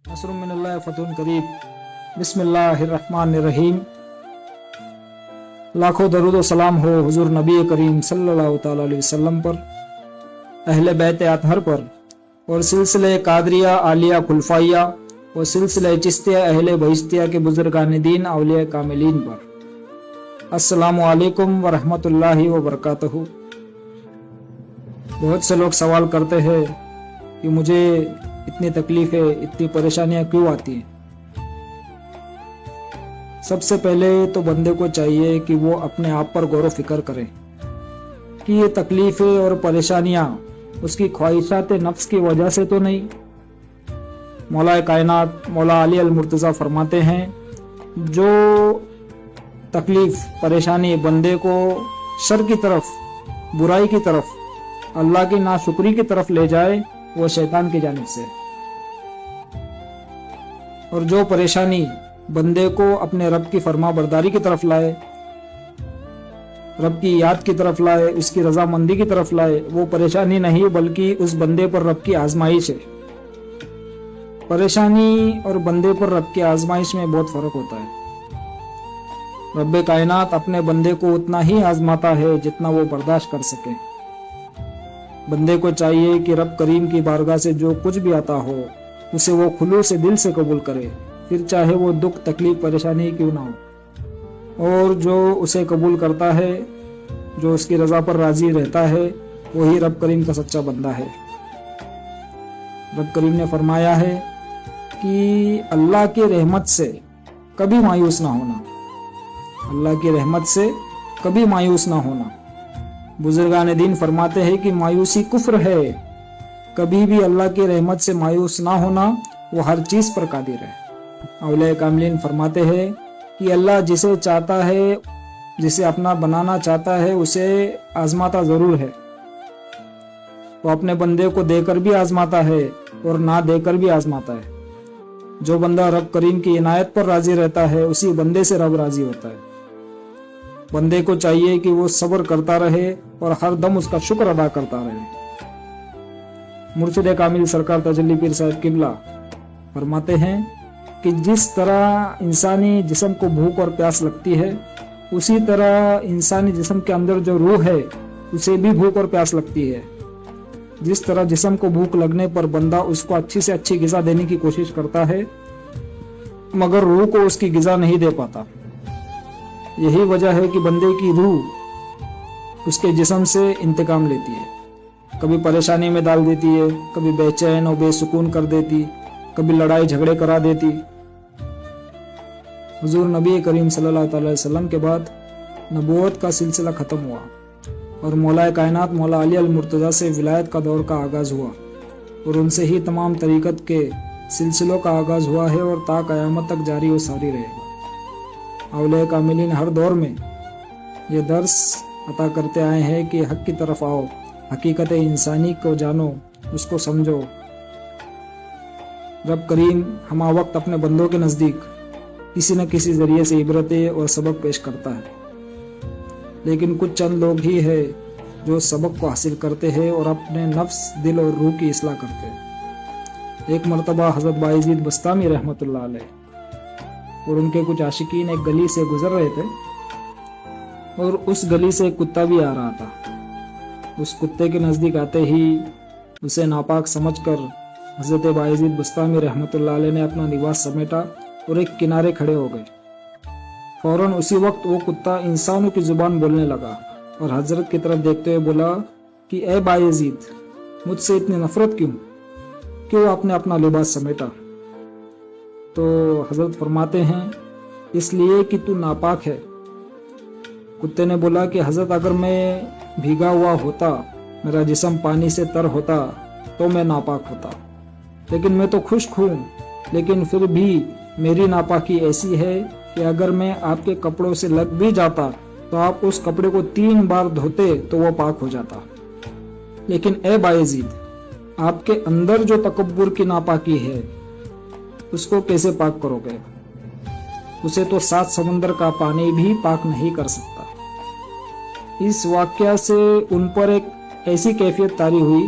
نصر من اللہ فتح قریب۔ بسم اللہ الرحمن الرحیم۔ لاکھوں درود و سلام ہو حضور نبی کریم صلی اللہ تعالی علیہ وسلم پر، اہل بیت اطہر پر، اور سلسلہ قادریہ عالیہ خلفائیہ اور سلسلہ چشتیہ اہل بہشتیہ کے بزرگان دین اولیاء کاملین پر۔ السلام علیکم ورحمۃ اللہ وبرکاتہ۔ بہت سے لوگ سوال کرتے ہیں کہ مجھے اتنی تکلیفیں، اتنی پریشانیاں کیوں آتی ہیں؟ سب سے پہلے تو بندے کو چاہیے کہ وہ اپنے آپ پر غور و فکر کرے کہ یہ تکلیفیں اور پریشانیاں اس کی خواہشات نفس کی وجہ سے تو نہیں۔ مولا کائنات مولا علی المرتضیٰ فرماتے ہیں جو تکلیف پریشانی بندے کو شر کی طرف، برائی کی طرف، اللہ کی ناشکری کی طرف لے جائے وہ شیطان کی جانب سے، اور جو پریشانی بندے کو اپنے رب کی فرما برداری کی طرف لائے، رب کی یاد کی طرف لائے، اس کی رضامندی کی طرف لائے، وہ پریشانی نہیں بلکہ اس بندے پر رب کی آزمائش ہے۔ پریشانی اور بندے پر رب کی آزمائش میں بہت فرق ہوتا ہے۔ رب کائنات اپنے بندے کو اتنا ہی آزماتا ہے جتنا وہ برداشت کر سکے۔ بندے کو چاہیے کہ رب کریم کی بارگاہ سے جو کچھ بھی آتا ہو اسے وہ خلوص دل سے قبول کرے، پھر چاہے وہ دکھ تکلیف پریشانی کیوں نہ ہو، اور جو اسے قبول کرتا ہے، جو اس کی رضا پر راضی رہتا ہے، وہی رب کریم کا سچا بندہ ہے۔ رب کریم نے فرمایا ہے کہ اللہ کی رحمت سے کبھی مایوس نہ ہونا، اللہ کی رحمت سے کبھی مایوس نہ ہونا۔ بزرگان دین فرماتے ہیں کہ مایوسی کفر ہے، کبھی بھی اللہ کی رحمت سے مایوس نہ ہونا، وہ ہر چیز پر قادر ہے۔ اولیاء کاملین فرماتے ہیں کہ اللہ جسے چاہتا ہے، جسے اپنا بنانا چاہتا ہے، اسے آزماتا ضرور ہے۔ وہ اپنے بندے کو دے کر بھی آزماتا ہے اور نہ دے کر بھی آزماتا ہے۔ جو بندہ رب کریم کی عنایت پر راضی رہتا ہے اسی بندے سے رب راضی ہوتا ہے۔ بندے کو چاہیے کہ وہ صبر کرتا رہے اور ہر دم اس کا شکر ادا کرتا رہے۔ مرشد کامل سرکار تجلی پیر صاحب قبلہ فرماتے ہیں کہ جس طرح انسانی جسم کو بھوک اور پیاس لگتی ہے، اسی طرح انسانی جسم کے اندر جو روح ہے اسے بھی بھوک اور پیاس لگتی ہے۔ جس طرح جسم کو بھوک لگنے پر بندہ اس کو اچھی سے اچھی غذا دینے کی کوشش کرتا ہے مگر روح کو اس کی غذا نہیں دے پاتا، یہی وجہ ہے کہ بندے کی روح اس کے جسم سے انتقام لیتی ہے، کبھی پریشانی میں ڈال دیتی ہے، کبھی بے چین اور بے سکون کر دیتی، کبھی لڑائی جھگڑے کرا دیتی۔ حضور نبی کریم صلی اللہ علیہ وسلم کے بعد نبوت کا سلسلہ ختم ہوا اور مولا کائنات مولا علی المرتضیٰ سے ولایت کا دور کا آغاز ہوا، اور ان سے ہی تمام طریقت کے سلسلوں کا آغاز ہوا ہے اور تا قیامت تک جاری و ساری رہے گا۔ اولیاء کاملین ہر دور میں یہ درس عطا کرتے آئے ہیں کہ حق کی طرف آؤ، حقیقت انسانی کو جانو، اس کو سمجھو۔ رب کریم ہمہ وقت اپنے بندوں کے نزدیک کسی نہ کسی ذریعے سے عبرتیں اور سبق پیش کرتا ہے، لیکن کچھ چند لوگ ہی ہیں جو سبق کو حاصل کرتے ہیں اور اپنے نفس، دل اور روح کی اصلاح کرتے ہیں۔ ایک مرتبہ حضرت بایزید بستامی رحمۃ اللہ علیہ اور ان کے کچھ عاشقین ایک گلی سے گزر رہے تھے، اور اس گلی سے ایک کتا بھی آ رہا تھا۔ اس کتے کے نزدیک آتے ہی اسے ناپاک سمجھ کر حضرت بایزید بستامی رحمۃ اللہ علیہ نے اپنا لباس سمیٹا اور ایک کنارے کھڑے ہو گئے۔ فوراً اسی وقت وہ کتا انسانوں کی زبان بولنے لگا اور حضرت کی طرف دیکھتے ہوئے بولا کہ اے بایزید، مجھ سے اتنی نفرت کیوں آپ نے اپنا لباس سمیٹا؟ تو حضرت فرماتے ہیں اس لیے کہ تو ناپاک ہے۔ کتے نے بولا کہ حضرت اگر میں بھیگا ہوا ہوتا، میرا جسم پانی سے تر ہوتا تو میں ناپاک ہوتا، لیکن میں تو خشک ہوں، لیکن پھر بھی میری ناپاکی ایسی ہے کہ اگر میں آپ کے کپڑوں سے لگ بھی جاتا تو آپ اس کپڑے کو 3 بار دھوتے تو وہ پاک ہو جاتا۔ لیکن اے بایزید، آپ کے اندر جو تکبر کی ناپاکی ہے اس کو کیسے پاک کرو گے؟ اسے تو 7 سمندر کا پانی بھی پاک نہیں کر سکتا۔ اس واقعہ سے ان پر ایک ایسی کیفیت طاری ہوئی